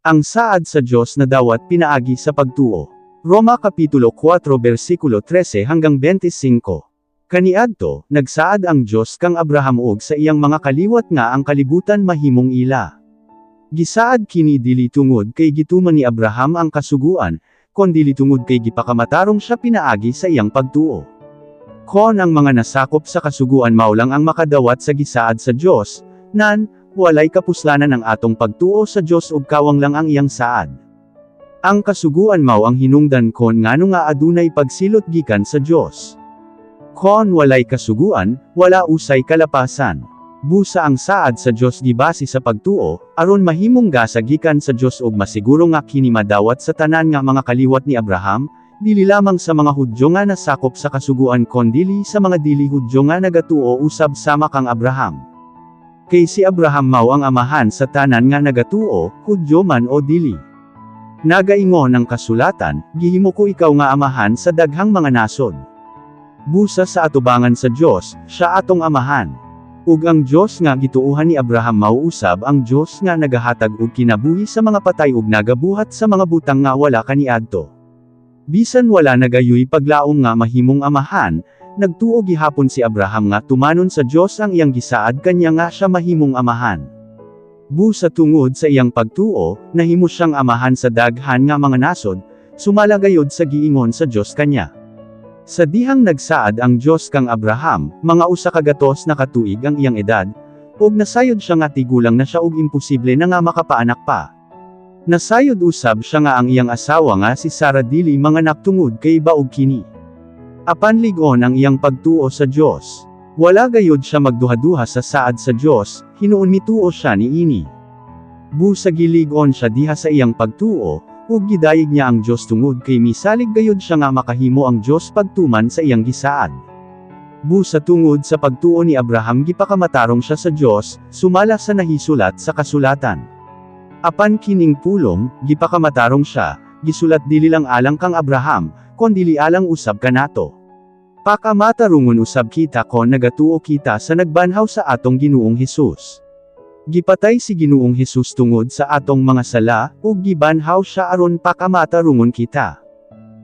Ang saad sa Diyos na dawat pinaagi sa pagtuo. Roma Kapitulo 4 versikulo 13 hanggang 25. Kaniadto, nagsaad ang Diyos kang Abraham og sa iyang mga kaliwat nga ang kalibutan mahimong ila. Gisaad kini dili tungod kay gituman ni Abraham ang kasuguan, kon dili tungod kay gipakamatarong siya pinaagi sa iyang pagtuo. Kon ang mga nasakop sa kasuguan mao lang ang makadawat sa gisaad sa Diyos, nan, walay kapuslanan ang atong pagtuo sa Diyos ug kawang lang ang iyang saad. Ang kasuguan mao ang hinungdan kon ngano nga adunay pagsilot gikan sa Diyos. Kon walay kasuguan, wala usay kalapasan. Busa ang saad sa Diyos gibase sa pagtuo, aron mahimong gasa gikan sa Diyos ug masiguro nga kini madawat sa tanan nga mga kaliwat ni Abraham, dili lamang sa mga Hudyo nga nasakop sa kasuguan kon dili sa mga dili Hudyo nga nagatuo usab sama kang Abraham. Kay si Abraham mao ang amahan sa tanan nga nagatuo, Hudyo man o dili. Nagaingon ang kasulatan, gihimo ko ikaw nga amahan sa daghang mga nasod. Busa sa atubangan sa Diyos, siya atong amahan. Ug ang Diyos nga gituuhan ni Abraham mao usab ang Diyos nga nagahatag og kinabuhi sa mga patay ug nagabuhat sa mga butang nga wala kaniadto. Bisan wala nagayoy paglaom nga mahimong amahan, nagtuo gihapon si Abraham nga tumanon sa Diyos ang iyang gisaad kanya nga siya mahimong amahan. Busa tungod sa iyang pagtuo, nahimo siyang amahan sa daghan nga mga nasod, sumala gayod sa giingon sa Diyos kanya. Sa dihang nagsaad ang Diyos kang Abraham, mga usa ka gatos na katuig ang iyang edad, ug nasayod siya nga tigulang na siya ug imposible na nga makapaanak pa. Nasayod usab siya nga ang iyang asawa nga si Sarah dili manganak tungod kay baog kini. Apan lig-on ang iyang pagtuo sa Diyos. Wala gayod siya magduha-duha sa saad sa Diyos, hinuon mituo siya niini. Busa gilig-on siya diha sa iyang pagtuo, ug gidayeg niya ang Diyos tungod kay misalig gayod siya nga makahimo ang Diyos pagtuman sa iyang gisaad. Busa tungod sa pagtuo ni Abraham gipakamatarong siya sa Diyos, sumala sa nahisulat sa kasulatan. Apan kining pulong, gipakamatarong siya, gisulat dili lang alang kang Abraham, kon dili alang usab kanato. Pakamatarungon usab kita kon nagatuo kita sa nagbanhaw sa atong Ginoong Hesus. Gipatay si Ginoong Hesus tungod sa atong mga sala, ug gibanhaw siya aron pakamatarungon kita.